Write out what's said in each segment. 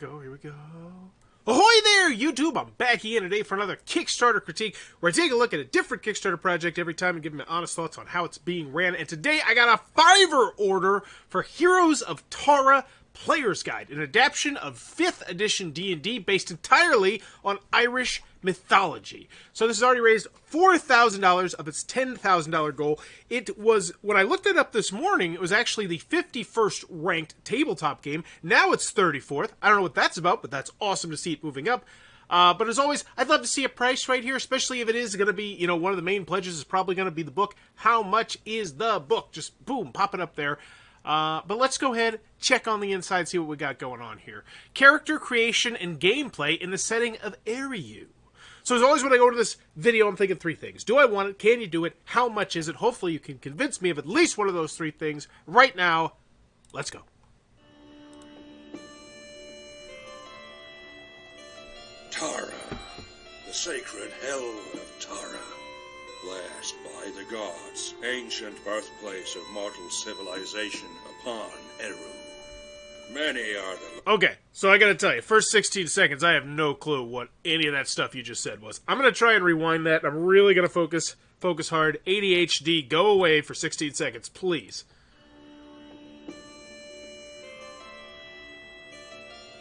go, here we go. Ahoy there, YouTube! I'm back again today for another Kickstarter critique, where I take a look at a different Kickstarter project every time and give my honest thoughts on how it's being ran. And today I got a $5 order for Heroes of Tara Player's Guide, an adaptation of 5th edition D&D based entirely on Irish mythology. So this has already raised $4,000 of its $10,000 goal. It was, when I looked it up this morning, it was actually the 51st ranked tabletop game. Now it's 34th. I don't know what that's about, but that's awesome to see it moving up. But as always, I'd love to see a price right here, especially if it is going to be, one of the main pledges is probably going to be the book. How much is the book? Just boom, pop it up there. But let's go ahead, check on the inside, see what we got going on here. Character creation and gameplay in the setting of Ériu. So as always, when I go to this video, I'm thinking three things. Do I want it? Can you do it? How much is it? Hopefully you can convince me of at least one of those three things. Right now, let's go. Tara, the sacred hell of Tara, blessed by the gods, ancient birthplace of mortal civilization upon Ériu. Many are the... Okay, so I gotta tell you, first 16 seconds, I have no clue what any of that stuff you just said was. I'm gonna try and rewind that. I'm really gonna focus hard. ADHD, go away for 16 seconds, please.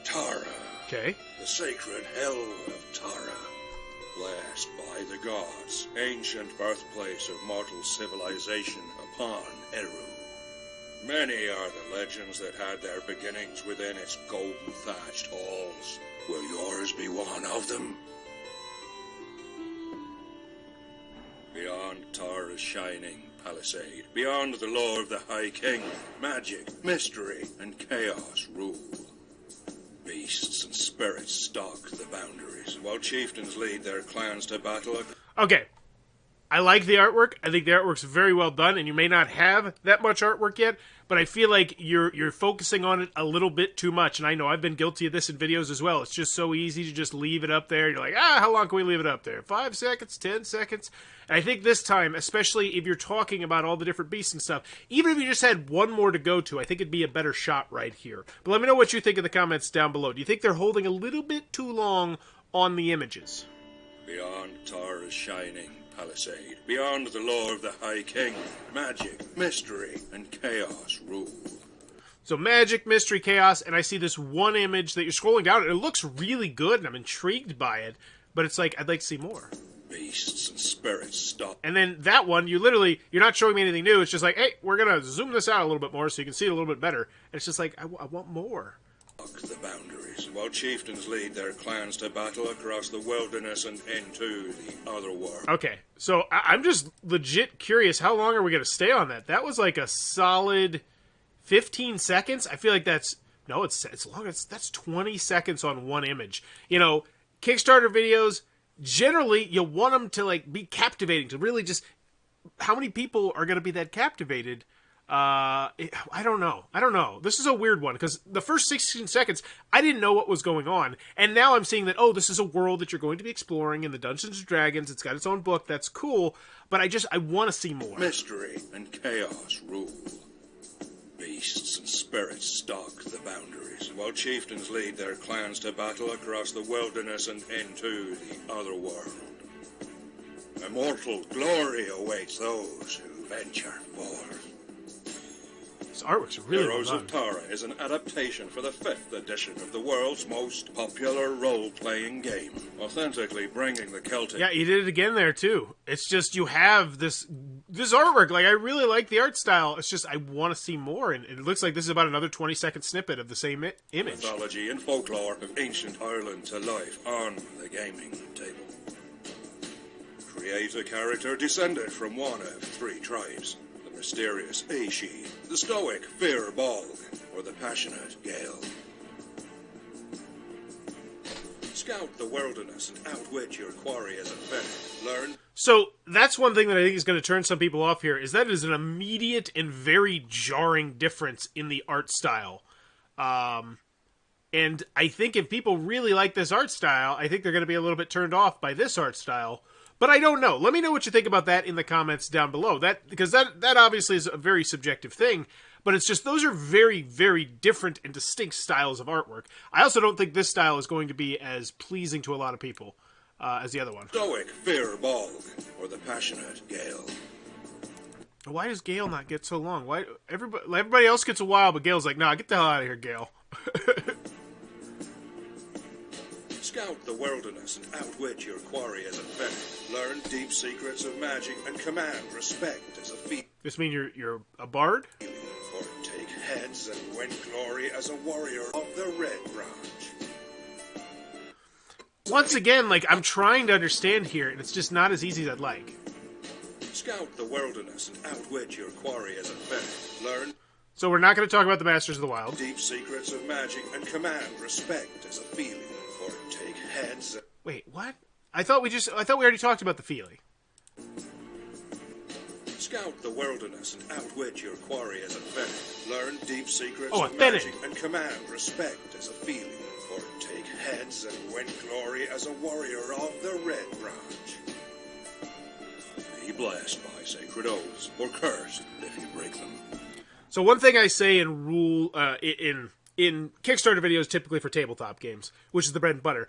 Tara. Okay. The sacred hell of Tara, blessed by the gods, ancient birthplace of mortal civilization upon Ériu. Many are the legends that had their beginnings within its golden-thatched halls. Will yours be one of them? Beyond Tara's shining palisade, beyond the lore of the High King, magic, mystery, and chaos rule. Beasts and spirits stalk the boundaries, while chieftains lead their clans to battle. Okay. I like the artwork. I think the artwork's very well done, and you may not have that much artwork yet, but I feel like you're focusing on it a little bit too much, and I know I've been guilty of this in videos as well. It's just so easy to just leave it up there. You're like, how long can we leave it up there? 5 seconds, 10 seconds? And I think this time, especially if you're talking about all the different beasts and stuff, even if you just had one more to go to, I think it'd be a better shot right here. But let me know what you think in the comments down below. Do you think they're holding a little bit too long on the images? Beyond Tara's shining palisade, beyond the lore of the High King, magic, mystery, and chaos rule. So magic, mystery, chaos, and I see this one image that you're scrolling down, and it looks really good, and I'm intrigued by it, but it's like, I'd like to see more. Beasts and spirits stop. And then that one, you're not showing me anything new, it's just like, hey, we're gonna zoom this out a little bit more so you can see it a little bit better. And it's just like, I want more. The boundaries, while chieftains lead their clans to battle across the wilderness and into the other world. Okay, so I'm just legit curious, how long are we going to stay on that? That was like a solid 15 seconds? I feel like that's... No, it's long. That's 20 seconds on one image. Kickstarter videos, generally, you want them to be captivating, to really just... How many people are going to be that captivated? I don't know. This is a weird one, because the first 16 seconds, I didn't know what was going on. And now I'm seeing that, this is a world that you're going to be exploring in the Dungeons and Dragons. It's got its own book. That's cool. But I want to see more. Mystery and chaos rule. Beasts and spirits stalk the boundaries, while chieftains lead their clans to battle across the wilderness and into the other world. Immortal glory awaits those who venture forth. This artwork's really well Heroes done. of Tara is an adaptation for the 5th edition of the world's most popular role-playing game, authentically bringing the Celtic... Yeah, you did it again there, too. It's just, you have this artwork. I really like the art style. It's just, I want to see more, and it looks like this is about another 20-second snippet of the same image. Mythology and folklore of ancient Ireland to life on the gaming table. Create a character descended from one of 3 tribes. The mysterious Aishi, the stoic Fear Bog, or the passionate Gale. Scout the wilderness and outwit your quarry as a fencer. Learn. So that's one thing that I think is going to turn some people off here, is that it is an immediate and very jarring difference in the art style. And I think if people really like this art style, I think they're going to be a little bit turned off by this art style. But I don't know. Let me know what you think about that in the comments down below. Because that obviously is a very subjective thing. But But it's just, those are very, very different and distinct styles of artwork. I also don't think this style is going to be as pleasing to a lot of people as the other one. Stoic Fear Bog, or the passionate Gale. Why does Gale not get so long? Why everybody else gets a while, but Gale's like, nah, get the hell out of here, Gale. Scout the wilderness and outwit your quarry as a fenner. Learn deep secrets of magic and command respect as a feat. This mean you're a bard? Or take heads and win glory as a warrior of the Red Branch. Once again, like, I'm trying to understand here, and it's just not as easy as I'd like. Scout the wilderness and outwit your quarry as a fenner. Learn. So we're not going to talk about the Masters of the Wild. Deep secrets of magic and command respect as a feeling. Or take heads. Wait, what? I thought we already talked about the Feely. Scout the wilderness and outwit your quarry as a fenner. Learn deep secrets Oh, of magic and command respect as a feeling. Or take heads and win glory as a warrior of the Red Branch. Be blessed by sacred oaths, or cursed if you break them. So one thing I say in Kickstarter videos, typically for tabletop games, which is the bread and butter,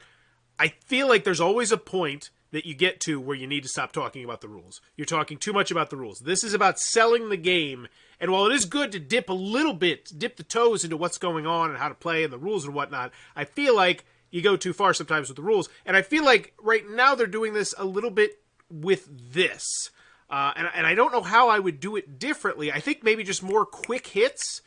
I feel like there's always a point that you get to where you need to stop talking about the rules. You're talking too much about the rules. This is about selling the game, and while it is good to dip the toes into what's going on and how to play and the rules and whatnot, I feel like you go too far sometimes with the rules, and I feel like right now they're doing this a little bit with this. And I don't know how I would do it differently. I think maybe just more quick hits,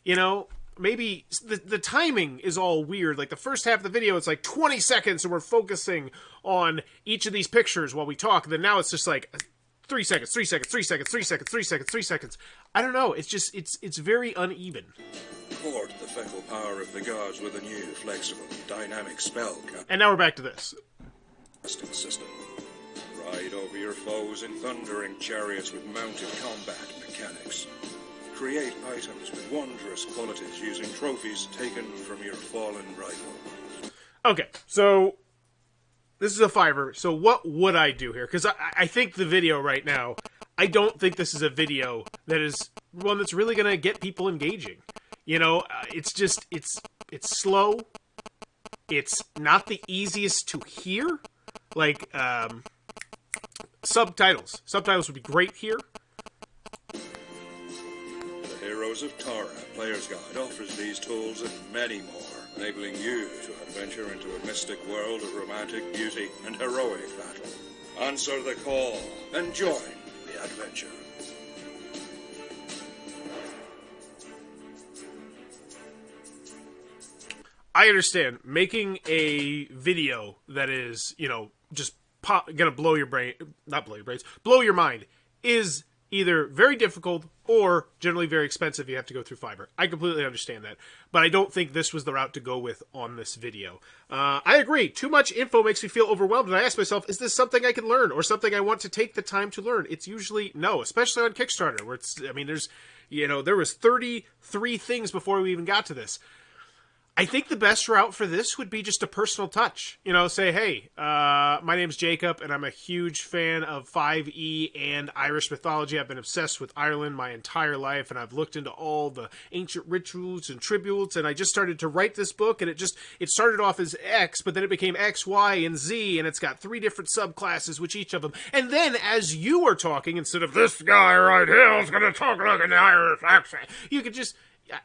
you know. Maybe the timing is all weird. Like the first half of the video, it's like 20 seconds and we're focusing on each of these pictures while we talk. And then now it's just like 3 seconds, 3 seconds, 3 seconds, 3 seconds, 3 seconds, 3 seconds. I don't know. It's just, it's very uneven. Court the fickle power of the gods with a new, flexible, dynamic spell and now we're back to this. casting system. Ride over your foes in thundering chariots with mounted combat mechanics. Create items with wondrous qualities using trophies taken from your fallen rival. Okay, so this is a Fiverr. So what would I do here? Because I think the video right now, I don't think this is a video that is one that's really going to get people engaging. You know, it's just, it's slow. It's not the easiest to hear. Like, subtitles. Subtitles would be great here. Heroes of Tara Player's Guide offers these tools and many more, enabling you to adventure into a mystic world of romantic beauty and heroic battle. Answer the call and join the adventure. I understand making a video that is, you know, just gonna blow your brain, not blow your brains, blow your mind, is either very difficult or generally very expensive. You have to go through Fiverr. I completely understand that, but I don't think this was the route to go with on this video. I agree. Too much info makes me feel overwhelmed, and I ask myself, is this something I can learn or something I want to take the time to learn? It's usually no, especially on Kickstarter, where it's, I mean, there's, you know, there was 33 things before we even got to this. I think the best route for this would be just a personal touch. You know, say, hey, my name's Jacob, and I'm a huge fan of 5e and Irish mythology. I've been obsessed with Ireland my entire life, and I've looked into all the ancient rituals and tributes, and I just started to write this book, and it started off as X, but then it became X, Y, and Z, and it's got 3 different subclasses, which each of them. And then, as you were talking, instead of this guy right here is going to talk like an Irish accent, you could just,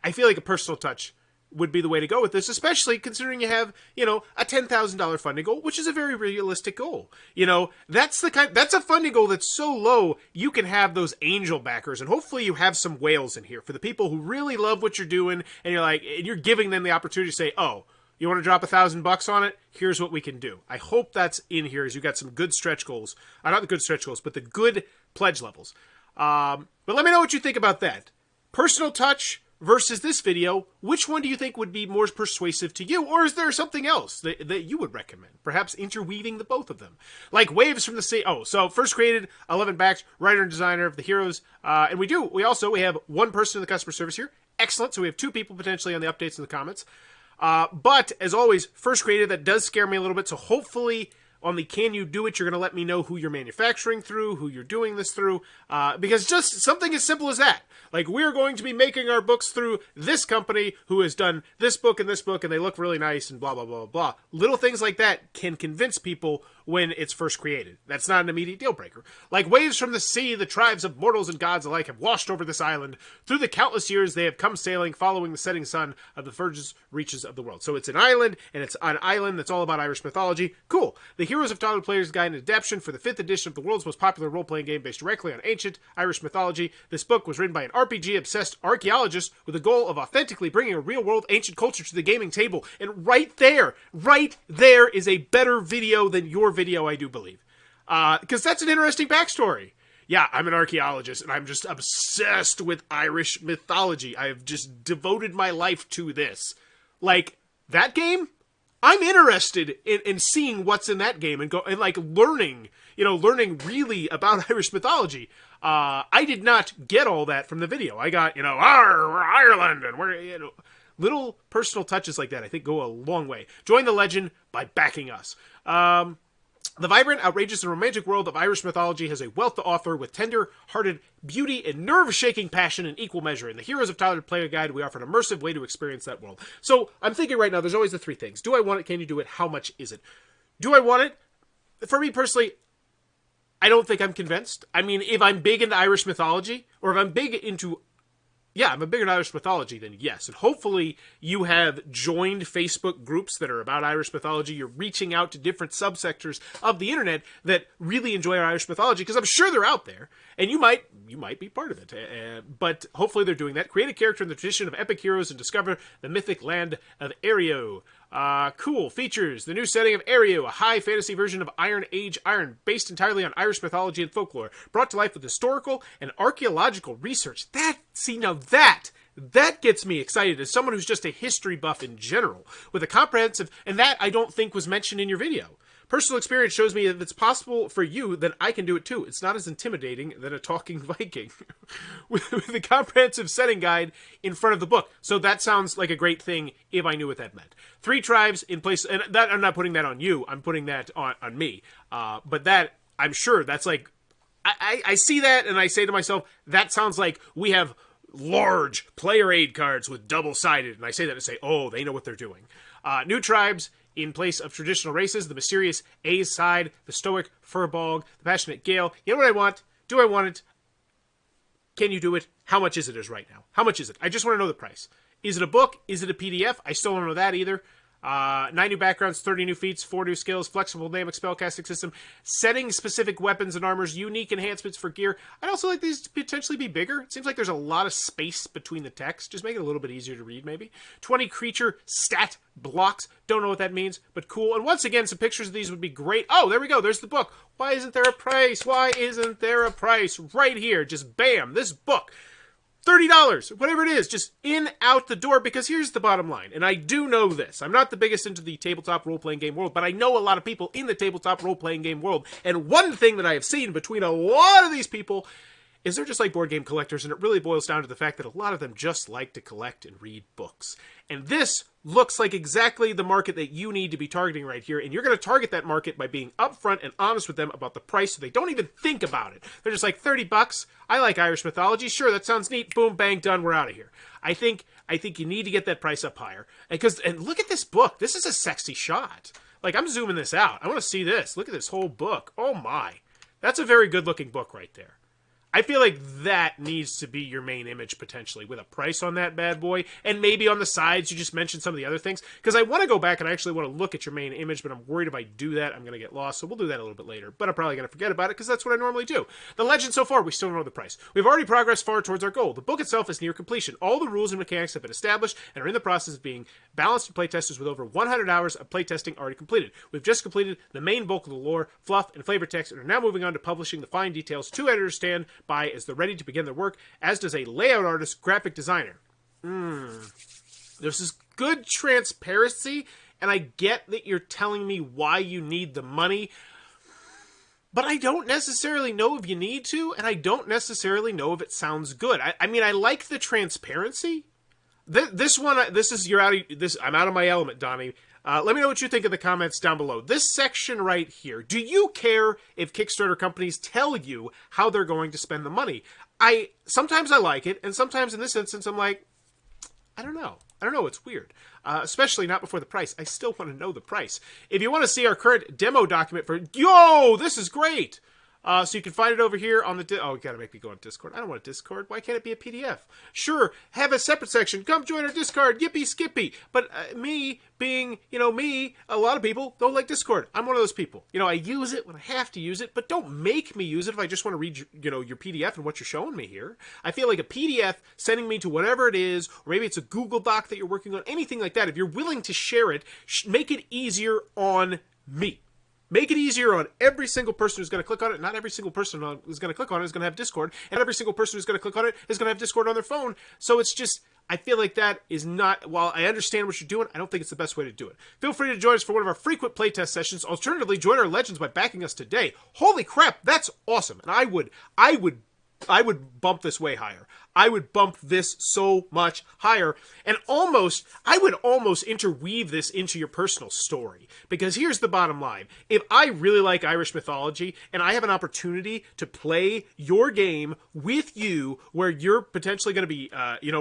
I feel like a personal touch would be the way to go with this, especially considering you have, you know, a $10,000 funding goal, which is a very realistic goal. You know, that's a funding goal that's so low, you can have those angel backers, and hopefully you have some whales in here for the people who really love what you're doing, and you're like, and you're giving them the opportunity to say, oh, you want to drop $1,000 on it? Here's what we can do. I hope that's in here, as you got some good stretch goals. Not the good stretch goals, but the good pledge levels. But let me know what you think about that. Personal touch versus this video, which one do you think would be more persuasive to you? Or is there something else that you would recommend? Perhaps interweaving the both of them. Like Waves from the Sea. Oh, so first created, 11 backed, writer and designer of the heroes. And we have one person in the customer service here. Excellent. So we have 2 people potentially on the updates in the comments. But as always, first created, that does scare me a little bit. So hopefully on the can you do it, you're going to let me know who you're manufacturing through, who you're doing this through, because just something as simple as that. Like, we're going to be making our books through this company who has done this book, and they look really nice, and blah, blah, blah, blah. Little things like that can convince people when it's first created. That's not an immediate deal breaker. Like waves from the sea, the tribes of mortals and gods alike have washed over this island. Through the countless years they have come sailing, following the setting sun of the furthest reaches of the world. So it's an island, and it's an island that's all about Irish mythology. Cool. The Heroes of Toddler Players Guide and Adaptation for the 5th edition of the world's most popular role-playing game based directly on ancient Irish mythology. This book was written by an RPG-obsessed archaeologist with the goal of authentically bringing a real-world ancient culture to the gaming table. And right there is a better video than your video, I do believe. Because that's an interesting backstory. Yeah, I'm an archaeologist, and I'm just obsessed with Irish mythology. I have just devoted my life to this. Like, that game? I'm interested in seeing what's in that game and learning really about Irish mythology. I did not get all that from the video. I got, we're Ireland, and we're, little personal touches like that, I think, go a long way. Join the legend by backing us. The vibrant, outrageous, and romantic world of Irish mythology has a wealth to offer with tender-hearted beauty and nerve-shaking passion in equal measure. In the Heroes of Toddler Player Guide, we offer an immersive way to experience that world. So, I'm thinking right now, there's always the three things. Do I want it? Can you do it? How much is it? Do I want it? For me, personally, I don't think I'm convinced. I mean, if I'm big into Irish mythology, or if I'm big into... Yeah, I'm a bigger Irish mythology, then yes. And hopefully you have joined Facebook groups that are about Irish mythology. You're reaching out to different subsectors of the internet that really enjoy Irish mythology, because I'm sure they're out there, and you might be part of it. But hopefully they're doing that. Create a character in the tradition of epic heroes and discover the mythic land of Ériu. Cool. Features. The new setting of Ériu, a high fantasy version of Iron Age Iron, based entirely on Irish mythology and folklore, brought to life with historical and archaeological research. That gets me excited as someone who's just a history buff in general, with a comprehensive, and that I don't think was mentioned in your video. Personal experience shows me if it's possible for you, then I can do it too. It's not as intimidating than a talking Viking. with a comprehensive setting guide in front of the book. So that sounds like a great thing if I knew what that meant. 3 tribes in place, and that I'm not putting that on you, I'm putting that on me. But that, I'm sure that's like, I see that and I say to myself, that sounds like we have large player aid cards with double-sided, and I say that to say, oh, they know what they're doing. New tribes in place of traditional races, the mysterious Aes-Side, the stoic Furbolg, the passionate Gale. You know what I want? Do I want it? Can you do it? How much is it right now? How much is it? I just want to know the price. Is it a book? Is it a PDF? I still don't know that either. 9 new backgrounds, 30 new feats, 4 new skills, flexible dynamic spellcasting system, setting specific weapons and armors, unique enhancements for gear. I'd also like these to potentially be bigger. It seems like there's a lot of space between the text. Just make it a little bit easier to read, maybe. 20 creature stat blocks. Don't know what that means, but cool. And once again, some pictures of these would be great. Oh, there we go. There's the book. Why isn't there a price? Why isn't there a price? Right here. Just bam. This book. $30, whatever it is, just in, out the door, because here's the bottom line, and I do know this. I'm not the biggest into the tabletop role-playing game world, but I know a lot of people in the tabletop role-playing game world, and one thing that I have seen between a lot of these people is they're just like board game collectors, and it really boils down to the fact that a lot of them just like to collect and read books. And this looks like exactly the market that you need to be targeting right here, and you're going to target that market by being upfront and honest with them about the price so they don't even think about it. They're just like, $30, I like Irish mythology, sure, that sounds neat, boom, bang, done, we're out of here. I think you need to get that price up higher. And look at this book, this is a sexy shot. Like, I'm zooming this out, I want to see this, look at this whole book, oh my. That's a very good looking book right there. I feel like that needs to be your main image, potentially, with a price on that bad boy. And maybe on the sides, you just mentioned some of the other things. Because I want to go back and I actually want to look at your main image, but I'm worried if I do that, I'm going to get lost. So we'll do that a little bit later. But I'm probably going to forget about it, because that's what I normally do. The legend so far, we still don't know the price. We've already progressed far towards our goal. The book itself is near completion. All the rules and mechanics have been established and are in the process of being balanced to playtesters with over 100 hours of playtesting already completed. We've just completed the main bulk of the lore, fluff, and flavor text, and are now moving on to publishing the fine details. 2 editors stand by as they're ready to begin their work, as does a layout artist, graphic designer. This is good transparency, and I get that you're telling me why you need the money, but I don't necessarily know if you need to, and I don't necessarily know if it sounds good. I mean, I like the transparency. This one, this is you're out of this. I'm out of my element, Donnie. Let me know what you think in the comments down below. This section right here. Do you care if Kickstarter companies tell you how they're going to spend the money? Sometimes I like it, and sometimes in this instance I'm like, I don't know. It's weird. Especially not before the price. I still want to know the price. If you want to see our current demo document for... Yo! This is great! So you can find it over here on the... Oh, you gotta make me go on Discord. I don't want a Discord. Why can't it be a PDF? Sure, have a separate section. Come join our Discord. Yippee skippy. But me being, me, a lot of people don't like Discord. I'm one of those people. I use it when I have to use it, but don't make me use it if I just want to read, your PDF and what you're showing me here. I feel like a PDF sending me to whatever it is, or maybe it's a Google Doc that you're working on, anything like that. If you're willing to share it, make it easier on me. Make it easier on every single person who's going to click on it. Not every single person who's going to click on it is going to have Discord. And every single person who's going to click on it is going to have Discord on their phone. So it's just, I feel like that is not, while I understand what you're doing, I don't think it's the best way to do it. Feel free to join us for one of our frequent playtest sessions. Alternatively, join our legends by backing us today. Holy crap, that's awesome. And I would bump this way higher. I would bump this so much higher. And I would almost interweave this into your personal story. Because here's the bottom line. If I really like Irish mythology, and I have an opportunity to play your game with you, where you're potentially going to be,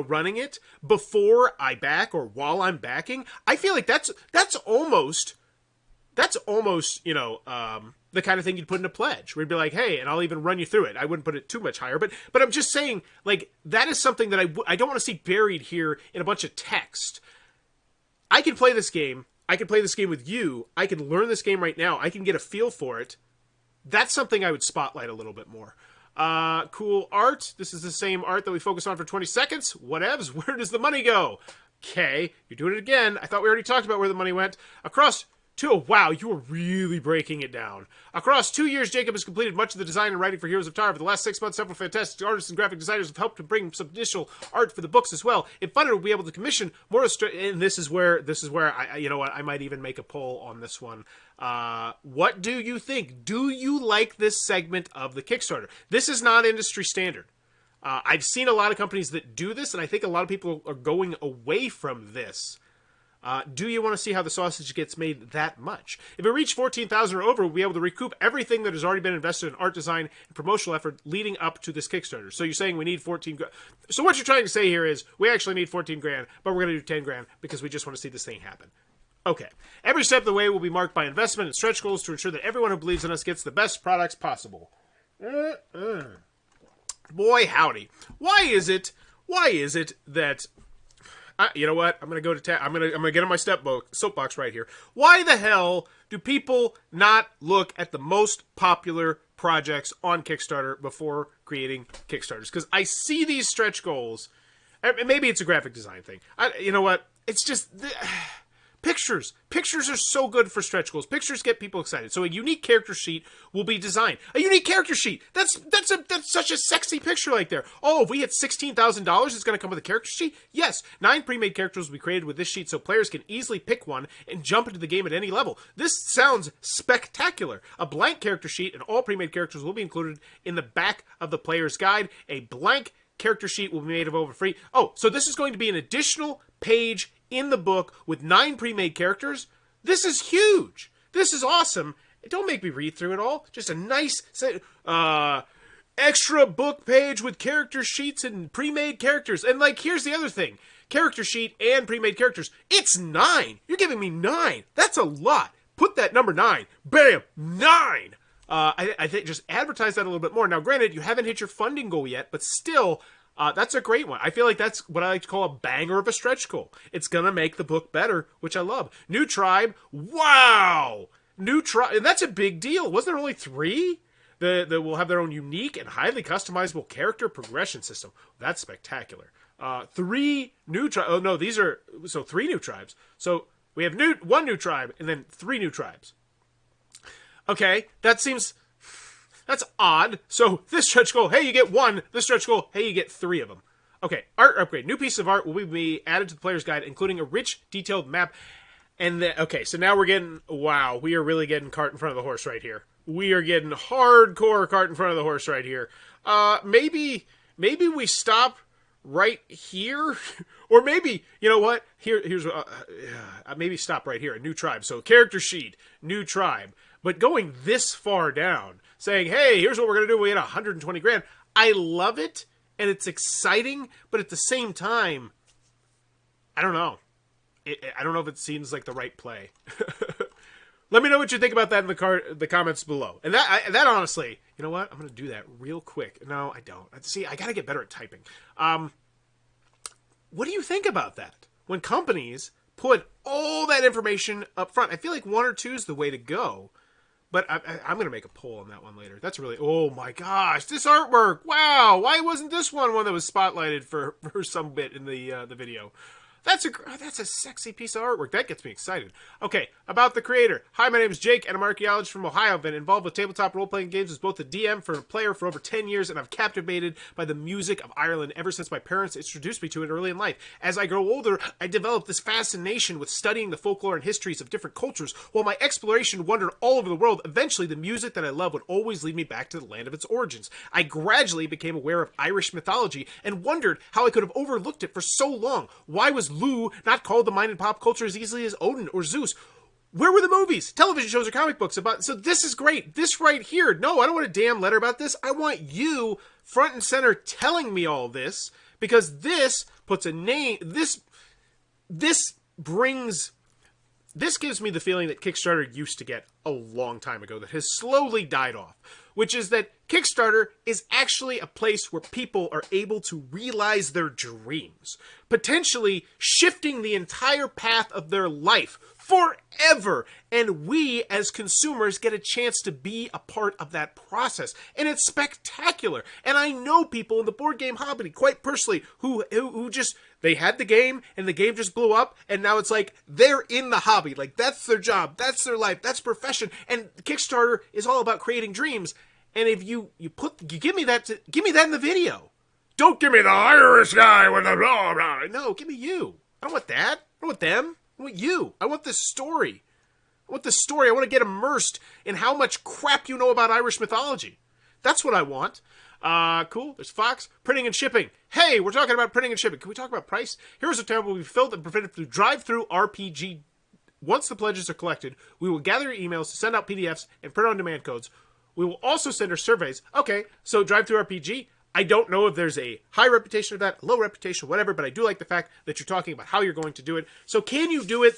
running it before I back or while I'm backing, I feel like that's almost, the kind of thing you'd put in a pledge, where you'd be like, hey, and I'll even run you through it. I wouldn't put it too much higher, but I'm just saying, like, that is something that I don't want to see buried here in a bunch of text. I can play this game. I can play this game with you. I can learn this game right now. I can get a feel for it. That's something I would spotlight a little bit more. Cool art. This is the same art that we focus on for 20 seconds. Whatevs. Where does the money go? Okay, you're doing it again. I thought we already talked about where the money went. Wow, you were really breaking it down. Across 2 years, Jacob has completed much of the design and writing for Heroes of Tara. For the last 6 months, several fantastic artists and graphic designers have helped to bring some additional art for the books as well. If funded, we'll be able to commission more. And this is where I might even make a poll on this one. What do you think? Do you like this segment of the Kickstarter? This is not industry standard. I've seen a lot of companies that do this, and I think a lot of people are going away from this. Do you want to see how the sausage gets made that much? If it reached 14,000 or over, we'll be able to recoup everything that has already been invested in art design and promotional effort leading up to this Kickstarter. So you're saying we need 14 grand. So what you're trying to say here is we actually need 14 grand, but we're going to do 10 grand because we just want to see this thing happen. Okay. Every step of the way will be marked by investment and stretch goals to ensure that everyone who believes in us gets the best products possible. Boy, howdy. Why is it that... you know what? I'm gonna get on my soapbox right here. Why the hell do people not look at the most popular projects on Kickstarter before creating Kickstarters? Because I see these stretch goals. Maybe it's a graphic design thing. You know what? It's just pictures. Pictures are so good for stretch goals. Pictures get people excited. So a unique character sheet will be designed. A unique character sheet. That's such a sexy picture right there. Oh, if we hit $16,000, it's going to come with a character sheet? Yes. 9 pre-made characters will be created with this sheet so players can easily pick one and jump into the game at any level. This sounds spectacular. A blank character sheet and all pre-made characters will be included in the back of the player's guide. A blank character sheet will be made available for free. Oh, so this is going to be an additional page in the book with 9 pre-made characters. This is huge. This is awesome. Don't make me read through it all. Just a nice extra book page with character sheets and pre-made characters. And like, here's the other thing. Character sheet and pre-made characters. It's 9. You're giving me 9. That's a lot. Put that number 9. Bam! 9! I think just advertise that a little bit more. Now, granted, you haven't hit your funding goal yet, but still... that's a great one. I feel like that's what I like to call a banger of a stretch goal. It's going to make the book better, which I love. New tribe. Wow! New tribe. And that's a big deal. Wasn't there only 3? That will have their own unique and highly customizable character progression system. That's spectacular. 3 new tribes. Oh, no, these are... So 3 new tribes. So we have 1 new tribe and then 3 new tribes. Okay, that's odd. So this stretch goal, hey, you get 1. This stretch goal, hey, you get 3 of them. Okay, art upgrade. New piece of art will be added to the player's guide, including a rich, detailed map. And then, okay, so now we're getting, wow, we are really getting cart in front of the horse right here. We are getting hardcore cart in front of the horse right here. Maybe we stop right here, or maybe, you know what? Here's maybe stop right here. A new tribe. So character sheet, new tribe. But going this far down, saying, "Hey, here's what we're gonna do. We had 120 grand." I love it, and it's exciting, but at the same time, I don't know. I don't know if it seems like the right play. Let me know what you think about that in the comments below. And that honestly, you know what? I'm going to do that real quick. No, I don't. See, I got to get better at typing. What do you think about that? When companies put all that information up front, I feel like 1 or 2 is the way to go. But I'm going to make a poll on that one later. That's really, oh my gosh, this artwork. Wow, why wasn't this one that was spotlighted for some bit in the video? That's a sexy piece of artwork. That gets me excited. Okay, about the creator. Hi, my name is Jake, and I'm an archaeologist from Ohio. I've been involved with tabletop role-playing games as both a DM for a player for over 10 years, and I've captivated by the music of Ireland ever since my parents introduced me to it early in life. As I grow older, I developed this fascination with studying the folklore and histories of different cultures. While my exploration wandered all over the world, eventually the music that I love would always lead me back to the land of its origins. I gradually became aware of Irish mythology and wondered how I could have overlooked it for so long. Why was Lugh not called to mind in pop culture as easily as Odin or Zeus? Where were the movies, television shows, or comic books about? So this is great. This right here. No, I don't want a damn letter about this. I want you front and center telling me all this, because this puts a name. This gives me the feeling that Kickstarter used to get a long time ago that has slowly died off, which is that Kickstarter is actually a place where people are able to realize their dreams, potentially shifting the entire path of their life forever. And we, as consumers, get a chance to be a part of that process. And it's spectacular. And I know people in the board game hobby, quite personally, who just, they had the game, and the game just blew up, and now it's like, they're in the hobby. Like, that's their job, that's their life, that's profession. And Kickstarter is all about creating dreams. And if you give me that in the video. Don't give me the Irish guy with the blah, blah. No, give me you. I don't want that. I don't want them. I want you. I want this story. I want this story. I want to get immersed in how much crap you know about Irish mythology. That's what I want. Cool. There's Fox. Printing and shipping. Hey, we're talking about printing and shipping. Can we talk about price? Here's a tab will be filled and presented through drive-through RPG. Once the pledges are collected, we will gather your emails to send out PDFs and print-on-demand codes. We will also send our surveys. Okay, so drive-through RPG. I don't know if there's a high reputation of that, a low reputation, whatever, but I do like the fact that you're talking about how you're going to do it. So can you do it?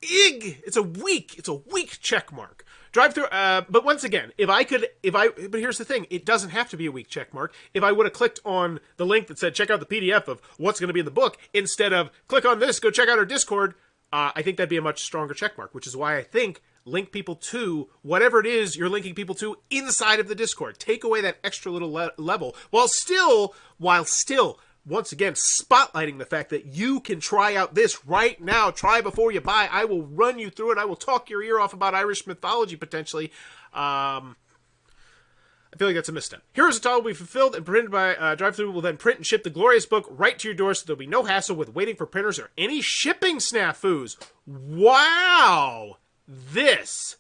It's a weak check mark. Drive-through, but once again, but here's the thing, it doesn't have to be a weak check mark. If I would have clicked on the link that said, check out the PDF of what's going to be in the book, instead of, click on this, go check out our Discord, I think that'd be a much stronger check mark, which is why I think link people to whatever it is you're linking people to inside of the Discord. Take away that extra little level, while still, once again, spotlighting the fact that you can try out this right now. Try before you buy. I will run you through it. I will talk your ear off about Irish mythology, potentially. I feel like that's a misstep. Heroes of Tall will be fulfilled and printed by drive-through will then print and ship the glorious book right to your door, so there'll be no hassle with waiting for printers or any shipping snafus. Wow! This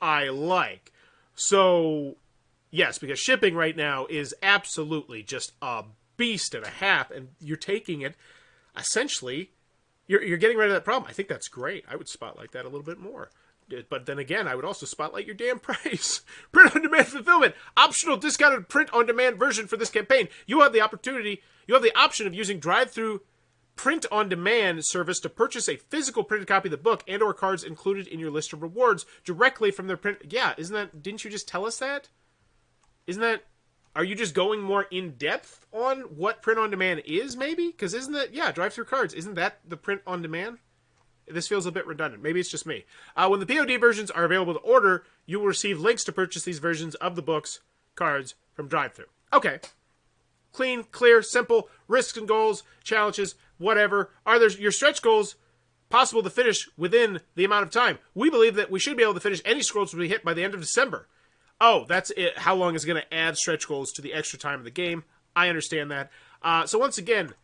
I like. So, yes, because shipping right now is absolutely just a beast and a half, and you're taking it, essentially, you're getting rid of that problem. I think that's great. I would spotlight that a little bit more. But then again, I would also spotlight your damn price. Print-on-demand fulfillment. Optional discounted print-on-demand version for this campaign. You have the option of using drive-through print-on-demand service to purchase a physical printed copy of the book and or cards included in your list of rewards directly from their print. Yeah, didn't you just tell us that? Are you just going more in-depth on what print-on-demand is, maybe? Because drive-through cards, isn't that the print-on-demand? This feels a bit redundant. Maybe it's just me. When the POD versions are available to order, you will receive links to purchase these versions of the books, cards, from drive-through. Okay. Clean, clear, simple, risks and goals, challenges, whatever. Are there your stretch goals possible to finish within the amount of time? We believe that we should be able to finish any scrolls we hit by the end of December. Oh, that's it. How long is it going to add stretch goals to the extra time of the game? I understand that. So once again,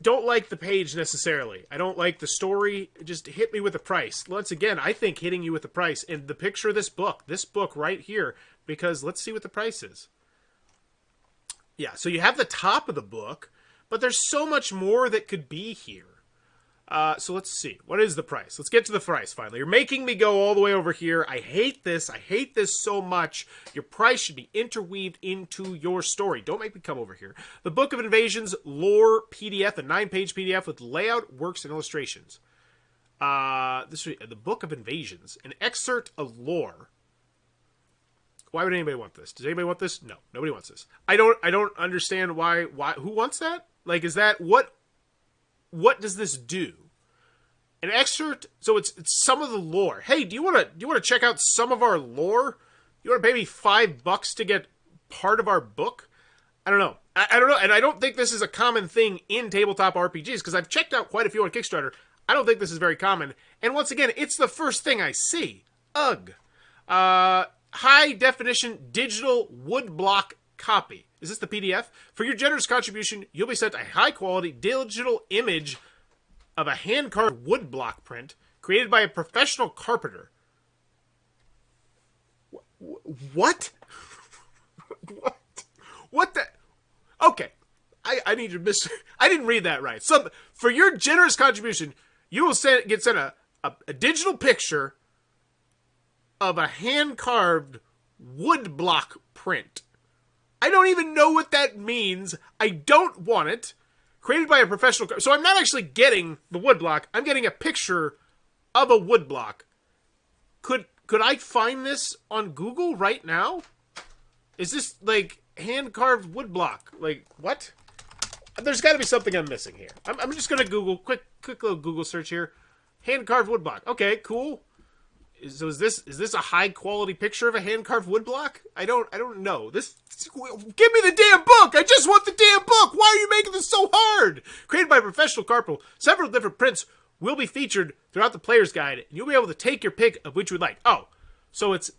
don't like the page necessarily. I don't like the story. Just hit me with the price. Once again, I think hitting you with the price and the picture of this book right here, because let's see what the price is. Yeah, so you have the top of the book, but there's so much more that could be here. So let's see. What is the price? Let's get to the price finally. You're making me go all the way over here. I hate this. I hate this so much. Your price should be interweaved into your story. Don't make me come over here. The Book of Invasions Lore PDF, a 9-page PDF with layout, works, and illustrations. This is the Book of Invasions, an excerpt of lore. Why would anybody want this? Does anybody want this? No, nobody wants this. I don't understand why. Who wants that? Like, is that what does this do? An excerpt, so it's some of the lore. Hey, do you want to check out some of our lore? You want to pay me $5 to get part of our book? I don't know. I don't know, and I don't think this is a common thing in tabletop RPGs because I've checked out quite a few on Kickstarter. I don't think this is very common. And once again, it's the first thing I see. Ugh. High definition digital woodblock copy. Is this the PDF? For your generous contribution, you'll be sent a high quality digital image of a hand-carved woodblock print created by a professional carpenter. What? What the? Okay. I need to I didn't read that right. So, for your generous contribution, you will get sent a digital picture of a hand-carved woodblock print. I don't even know what that means. I don't want it. Created by a professional. So I'm not actually getting the woodblock. I'm getting a picture of a woodblock. Could I find this on Google right now? Is this like hand-carved woodblock? Like what? There's got to be something I'm missing here. I'm just gonna Google quick little Google search here. Hand-carved woodblock. Okay, cool. So is this a high quality picture of a hand carved woodblock? I don't know. Give me the damn book. I just want the damn book. Why are you making this so hard? Created by a professional carpenter, several different prints will be featured throughout the player's guide, and you'll be able to take your pick of which you would like. Oh, so it's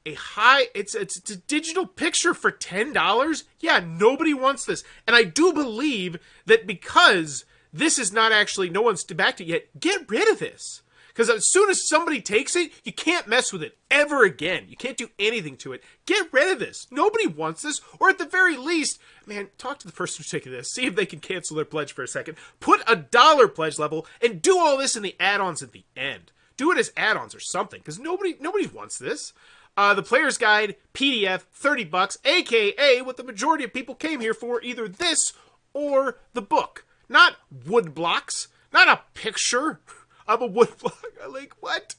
a digital picture for $10? Yeah, nobody wants this. And I do believe that because this is not actually, no one's backed it yet, get rid of this. Because as soon as somebody takes it, you can't mess with it ever again. You can't do anything to it. Get rid of this. Nobody wants this. Or at the very least, man, talk to the person who's taking this. See if they can cancel their pledge for a second. Put a $1 pledge level and do all this in the add-ons at the end. Do it as add-ons or something. Because nobody wants this. The Player's Guide, PDF, $30, a.k.a. what the majority of people came here for, either this or the book. Not wood blocks. Not a picture of a woodblock. Like, what?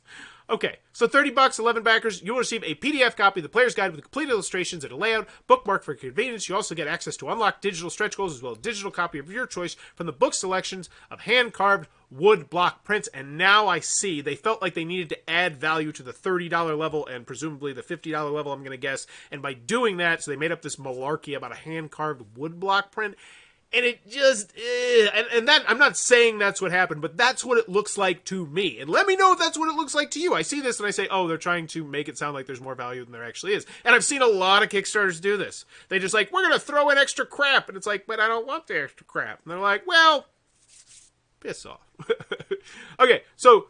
Okay, so $30, 11 backers, you'll receive a PDF copy of the Player's Guide with complete illustrations and a layout, bookmark for convenience. You also get access to unlocked digital stretch goals as well as a digital copy of your choice from the book selections of hand-carved wood block prints. And now I see they felt like they needed to add value to the $30 level and presumably the $50 level, I'm going to guess. And by doing that, so they made up this malarkey about a hand-carved wood block print. And it just, and that, I'm not saying that's what happened, but that's what it looks like to me. And let me know if that's what it looks like to you. I see this and I say, oh, they're trying to make it sound like there's more value than there actually is. And I've seen a lot of Kickstarters do this. They just like, we're going to throw in extra crap. And it's like, but I don't want the extra crap. And they're like, well, piss off. Okay, so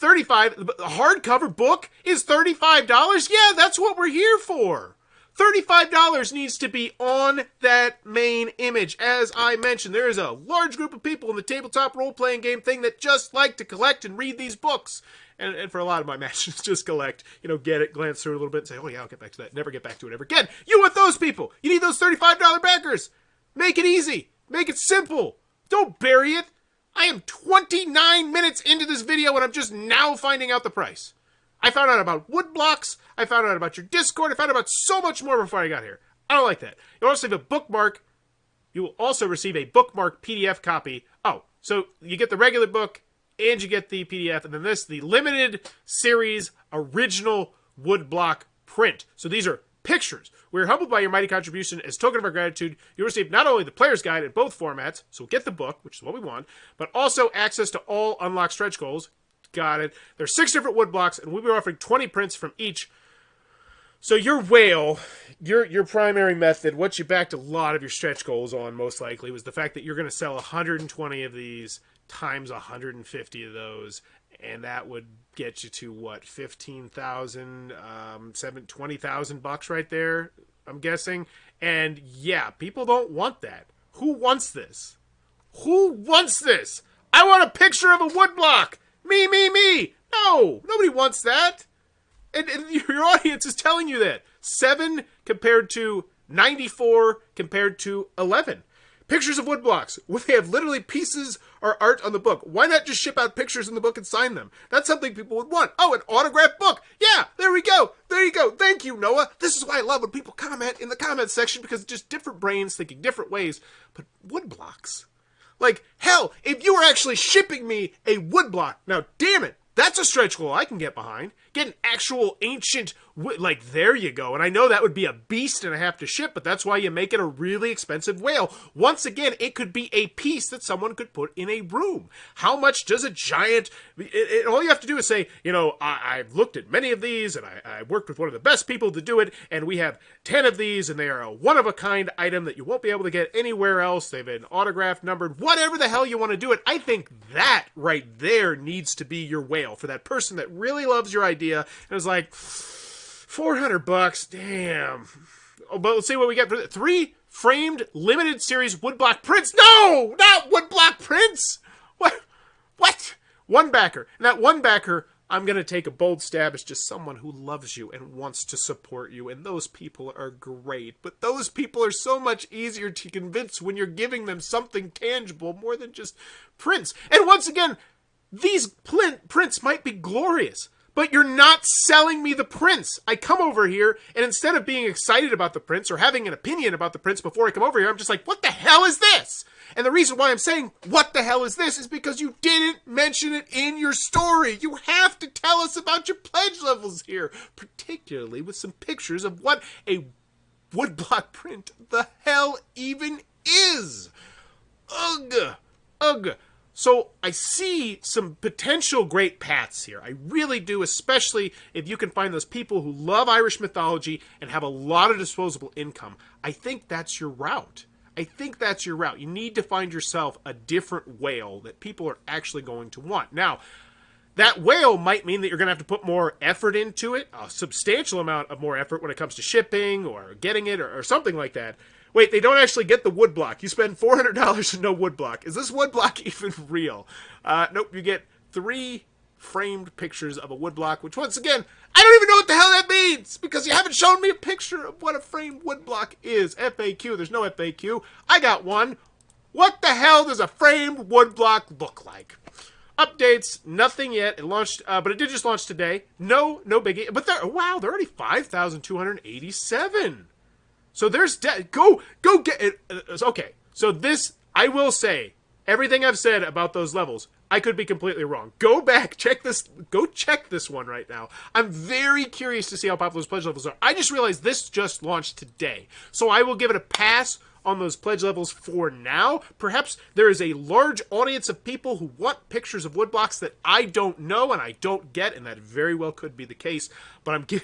$35, the hardcover book is $35? Yeah, that's what we're here for. $35 needs to be on that main image. As I mentioned, there is a large group of people in the tabletop role-playing game thing that just like to collect and read these books. And for a lot of my matches, just collect, get it, glance through it a little bit, and say, oh yeah, I'll get back to that. Never get back to it ever again. You want those people. You need those $35 backers. Make it easy. Make it simple. Don't bury it. I am 29 minutes into this video and I'm just now finding out the price. I found out about wood blocks. I found out about your Discord. I found out about so much more before I got here. I don't like that. You'll also have a bookmark. You will also receive a bookmark PDF copy. Oh, so you get the regular book and you get the PDF. And then this, the limited series original wood block print. So these are pictures. We're humbled by your mighty contribution. As token of our gratitude, you'll receive not only the Player's Guide in both formats, so get the book, which is what we want, but also access to all unlocked stretch goals. Got it. There's 6 different wood blocks, and we'll be offering 20 prints from each. So your whale, your primary method, what you backed a lot of your stretch goals on, most likely, was the fact that you're going to sell 120 of these times 150 of those, and that would get you to what, 15,000, $20,000 right there. I'm guessing. And yeah, people don't want that. Who wants this? Who wants this? I want a picture of a woodblock. Me. No, nobody wants that. And your audience is telling you that. 7 compared to 94 compared to 11. Pictures of woodblocks, when they have literally pieces or art on the book. Why not just ship out pictures in the book and sign them? That's something people would want. Oh, an autographed book. Yeah, there we go. There you go. Thank you, Noah. This is why I love when people comment in the comments section, because it's just different brains thinking different ways. But woodblocks. Like, hell, if you were actually shipping me a woodblock, now, damn it, that's a stretch goal I can get behind. Get an actual ancient, like, there you go. And I know that would be a beast and I have to ship, but that's why you make it a really expensive whale. Once again, it could be a piece that someone could put in a room. How much does a giant, all you have to do is say, you know, I've looked at many of these and I worked with one of the best people to do it, and we have 10 of these and they are a one-of-a-kind item that you won't be able to get anywhere else. They've been autographed, numbered, whatever the hell you want to do it. I think that right there needs to be your whale for that person that really loves your idea. And it's like, $400, damn. Oh, but let's see what we get for 3 framed limited series woodblock prints. No, not woodblock prints. What? One backer. And that one backer, I'm going to take a bold stab as just someone who loves you and wants to support you. And those people are great. But those people are so much easier to convince when you're giving them something tangible more than just prints. And once again, these prints might be glorious, but you're not selling me the prints. I come over here, and instead of being excited about the prints or having an opinion about the prints before I come over here, I'm just like, what the hell is this? And the reason why I'm saying, what the hell is this, is because you didn't mention it in your story. You have to tell us about your pledge levels here, particularly with some pictures of what a woodblock print the hell even is. Ugh. Ugh. So I see some potential great paths here. I really do, especially if you can find those people who love Irish mythology and have a lot of disposable income. I think that's your route. You need to find yourself a different whale that people are actually going to want. Now, that whale might mean that you're going to have to put more effort into it, a substantial amount of more effort when it comes to shipping or getting it or something like that. Wait, they don't actually get the woodblock. You spend $400 and no woodblock. Is this woodblock even real? Nope, you get 3 framed pictures of a woodblock, which once again, I don't even know what the hell that means, because you haven't shown me a picture of what a framed woodblock is. FAQ, there's no FAQ. I got one. What the hell does a framed woodblock look like? Updates, nothing yet. It launched, but it did just launch today. No biggie. But they're already 5,287. So there's go get it. Okay, so this, I will say, everything I've said about those levels, I could be completely wrong. Go back, check this one right now. I'm very curious to see how popular those pledge levels are. I just realized this just launched today, so I will give it a pass on those pledge levels for now. Perhaps there is a large audience of people who want pictures of woodblocks that I don't know and I don't get, and that very well could be the case, but this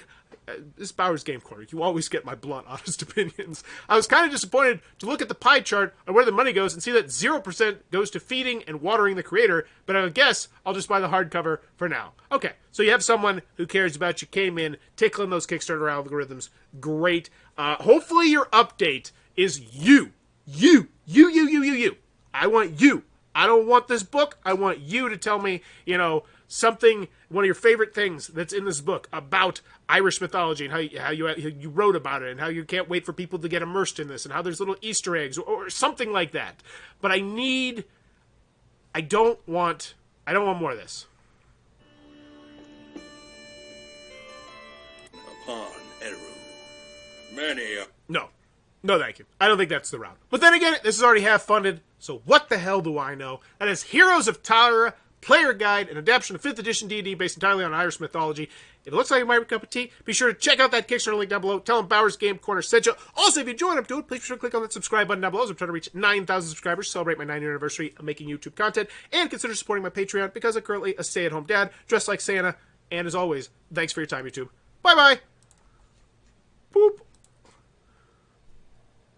is Bauer's Game Corner. You always get my blunt, honest opinions. I was kind of disappointed to look at the pie chart on where the money goes and see that 0% goes to feeding and watering the creator, but I guess I'll just buy the hardcover for now. Okay, so you have someone who cares about you, came in, tickling those Kickstarter algorithms. Great. Hopefully your update is you. You. I want you. I don't want this book. I want you to tell me, something, one of your favorite things that's in this book about Irish mythology and how you wrote about it and how you can't wait for people to get immersed in this and how there's little Easter eggs or something like that. But I don't want more of this. Upon Ériu, many No, thank you. I don't think that's the route. But then again, this is already half funded, so what the hell do I know? That is Heroes of Tara, Player Guide, an adaptation of 5th edition D&D based entirely on Irish mythology. If it looks like it might be a cup of tea, be sure to check out that Kickstarter link down below. Tell them Bauer's Game Corner sent you. Also, if you enjoy what I'm doing, please be sure to click on that subscribe button down below as I'm trying to reach 9,000 subscribers, celebrate my 9-year anniversary of making YouTube content, and consider supporting my Patreon because I'm currently a stay-at-home dad dressed like Santa. And as always, thanks for your time, YouTube. Bye-bye. Boop.